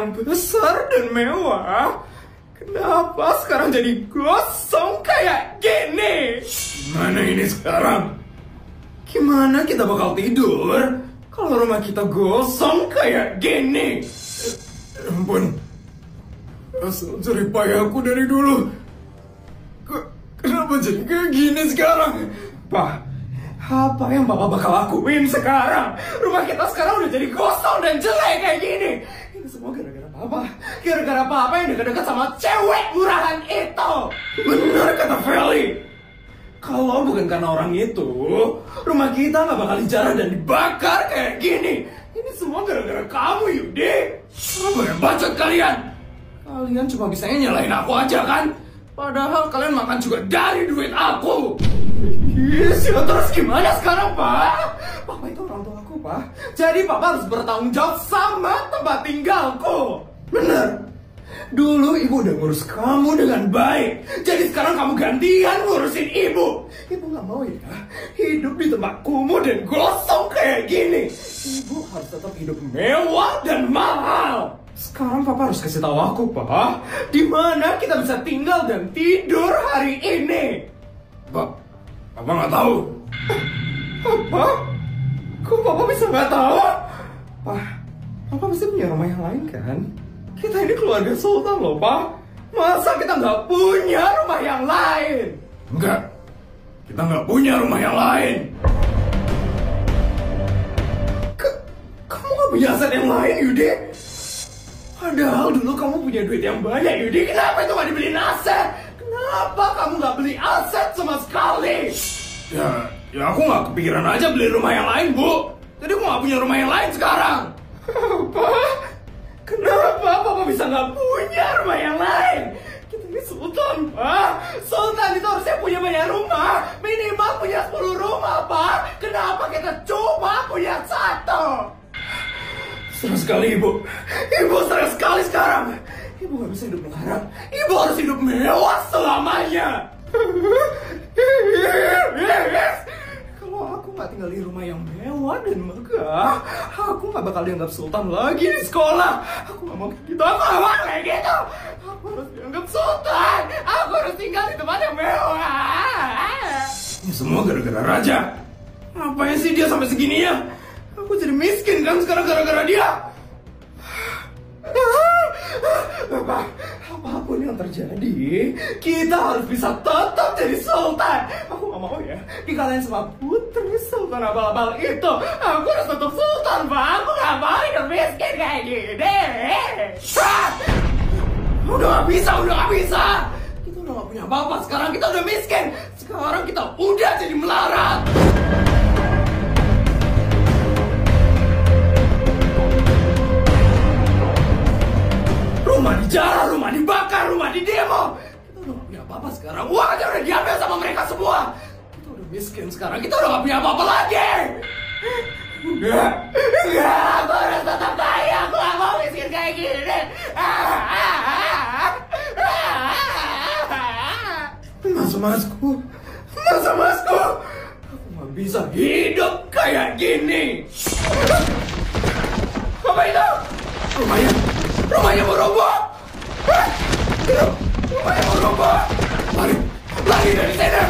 yang besar dan mewah. Kenapa sekarang jadi gosong kayak gini? Gimana ini sekarang? Gimana kita bakal tidur kalau rumah kita gosong kayak gini? Ampun, asal jerih payahku dari dulu. Kenapa jadi kayak gini sekarang? Pak, apa yang Bapak bakal lakuin sekarang? Rumah kita sekarang udah jadi gosong dan jelek kayak gini. Ini semua gara-gara Papa. Gara-gara Papa yang dekat-dekat sama cewek murahan itu. Benar kata Feli. Kalau bukan karena orang itu, rumah kita nggak bakal dijarah dan dibakar kayak gini. Ini semua gara-gara kamu, Yudi. Apa yang bacot kalian? Kalian cuma bisanya nyalain aku aja kan? Padahal kalian makan juga dari duit aku. Yes, ya terus gimana sekarang, Pak? Papa itu orang tua aku, Pak. Jadi Papa harus bertanggung jawab sama tempat tinggalku. Bener. Dulu Ibu udah ngurus kamu dengan baik. Jadi sekarang kamu gantian ngurusin Ibu. Ibu gak mau ya hidup di tempat kumuh dan gosong kayak gini. Ibu harus tetap hidup mewah dan mahal. Sekarang Papa harus kasih tahu aku, Pak, di mana kita bisa tinggal dan tidur hari ini. Papa nggak tahu. Apa? Kok Papa bisa nggak tahu? Papa pasti punya rumah yang lain kan? Kita ini keluarga Sultan loh, Pak. Masa kita nggak punya rumah yang lain? Enggak, kita nggak punya rumah yang lain. Kamu nggak punya aset yang lain, Yudi? Padahal dulu kamu punya duit yang banyak, Yudi. Kenapa itu nggak dibeliin aset? Kenapa kamu nggak beli aset sama sekali? Ya aku nggak kepikiran aja beli rumah yang lain, Bu. Jadi aku nggak punya rumah yang lain sekarang. Apa? Kenapa Papa bisa nggak punya rumah yang lain? Kita ini Sultan, Pak. Sultan itu harusnya punya banyak rumah. Minimal punya 10 rumah, Pak. Kenapa kita cuma punya 1? Senang sekali, Ibu. Ibu senang sekali sekarang. Ibu gak bisa hidup mengharap. Ibu harus hidup mewah selamanya. Kalau aku gak tinggal di rumah yang mewah dan megah, aku gak bakal dianggap Sultan lagi di sekolah. Aku gak mau kayak gitu. Aku gak mau kayak gitu. Aku harus dianggap Sultan. Aku harus tinggal di tempat yang mewah. Ini semua gara-gara Raja. Ngapain sih dia sampai segininya? Aku jadi miskin kan sekarang gara-gara dia. Apapun yang terjadi, kita harus bisa tetap jadi Sultan. Aku gak mau ya dikalahin sama putri Sultan abal-abal itu. Aku harus tetap Sultan, Pak. Aku gak mau hidup miskin kayak gini. Udah gak bisa. Kita udah gak punya apa-apa. Sekarang kita udah miskin. Sekarang kita udah jadi melarat. Rumah dijarah, rumah dibakar, rumah didemo. Kita udah gak punya apa-apa sekarang. Uang aja udah diambil sama mereka semua. Kita udah miskin sekarang. Kita udah gak punya apa-apa lagi. Enggak, aku harus tetap kaya. Aku gak mau miskin kayak gini. Mas-masku. Aku gak bisa hidup kayak gini. Apa itu? Rumahnya mau roboh. Rumahnya mau roboh. Lari dari sini.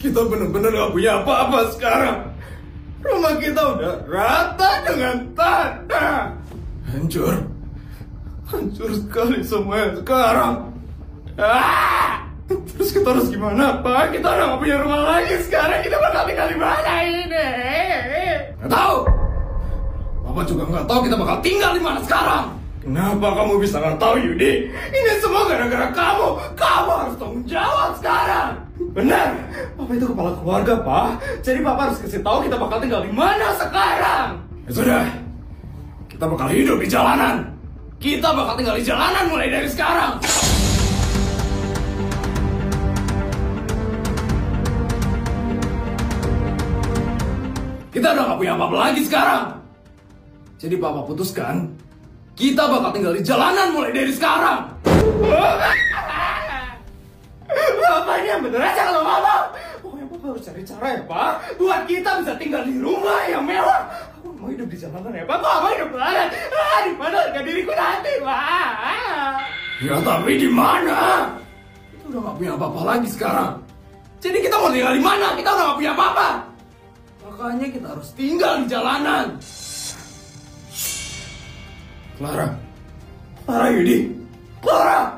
Kita benar-benar gak punya apa-apa sekarang. Rumah kita udah rata dengan tanah. Hancur sekali semuanya sekarang. Terus kita harus gimana, Pak? Kita udah gak punya rumah lagi sekarang. Kita bakal tinggal di mana ini? Gak tahu. Papa juga gak tahu kita bakal tinggal di mana sekarang. Kenapa kamu bisa gak tahu, Yudi? Ini semua gara-gara kamu. Kamu harus tanggung jawab sekarang. Benar. Papa Papa itu kepala keluarga, Pak. Jadi Papa harus kasih tahu kita bakal tinggal di mana sekarang. Ya sudah, kita bakal hidup di jalanan. Kita bakal tinggal di jalanan mulai dari sekarang. Kita udah gak punya apa-apa lagi sekarang. Jadi Papa putuskan, kita bakal tinggal di jalanan mulai dari sekarang. Bapak ini yang bener aja kalau ngomong. Pokoknya Papa harus cari cara ya, Pak, buat kita bisa tinggal di rumah yang mewah. Aku mau hidup di jalanan ya, Pak. Aku mau hidup di jalanan. Di mana harga diriku nanti, Pak? Ya tapi di mana? Kita udah gak punya apa-apa lagi sekarang. Jadi kita mau tinggal di mana? Kita udah gak punya apa-apa. Makanya kita harus tinggal di jalanan. Clara Yudi, Clara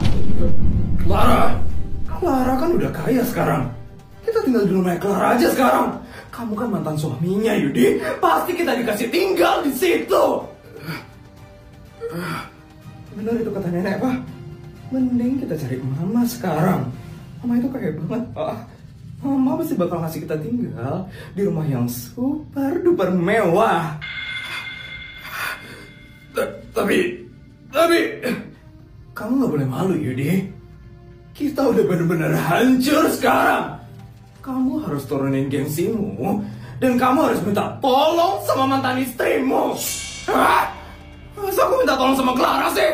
kan udah kaya sekarang. Kita tinggal di rumahnya Clara aja sekarang. Kamu kan mantan suaminya, Yudi. Pasti kita dikasih tinggal di situ. Benar itu kata nenek, Pak. Mending kita cari Mama sekarang. Mama itu kaya banget, Pak. Mama pasti bakal ngasih kita tinggal di rumah yang super duper mewah. Tapi kamu gak boleh malu, Yudi. Kita udah bener-bener hancur sekarang. Kamu harus turunin gengsimu dan kamu harus minta tolong sama mantan istrimu. Hah? Masa aku minta tolong sama Clara sih?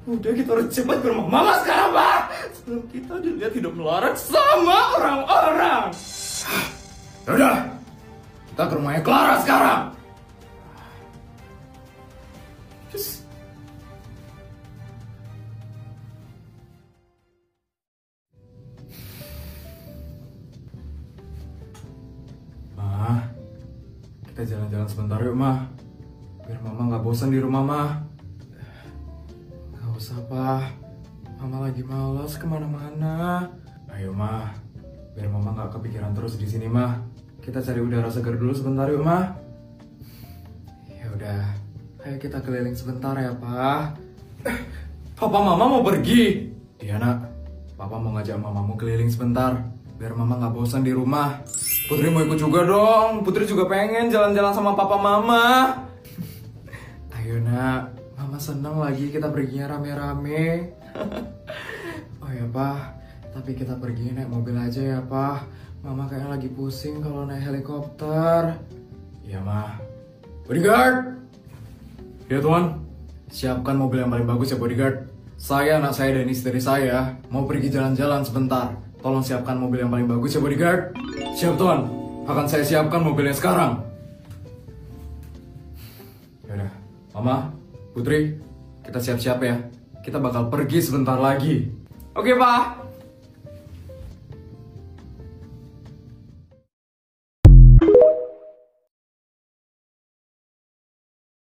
Udah, kita harus cepat ke rumah Mama sekarang, Pak. Sebelum kita dilihat hidup melarat sama orang-orang. Udah, kita ke rumahnya Clara sekarang. Just... Ma, kita jalan-jalan sebentar yuk, Ma. Biar Mama gak bosan di rumah, Ma. Gak usah, Pa. Mama lagi malas kemana-mana. Ayo, Ma. Biar Mama gak kepikiran terus di sini, Ma. Kita cari udara segar dulu sebentar yuk, Ma. Ya udah, ayo kita keliling sebentar ya, Pa. Papa Mama mau pergi. Iya, Nak. Papa mau ngajak Mamamu keliling sebentar. Biar Mama gak bosan di rumah. Putri mau ikut juga dong. Putri juga pengen jalan-jalan sama Papa Mama. Ayo, Nak. Mama seneng lagi kita perginya rame-rame. Oh ya, Pak. Tapi kita pergi naik mobil aja ya, Pak. Mama kayaknya lagi pusing kalau naik helikopter. Iya, Ma. Bodyguard. Ya, Tuan. Siapkan mobil yang paling bagus ya, Bodyguard. Saya, anak saya, dan istri saya mau pergi jalan-jalan sebentar. Tolong siapkan mobil yang paling bagus ya, Bodyguard. Siap, Tuan. Akan saya siapkan mobilnya sekarang. Yaudah, Mama, Putri, kita siap-siap ya. Kita bakal pergi sebentar lagi. Oke, Pak.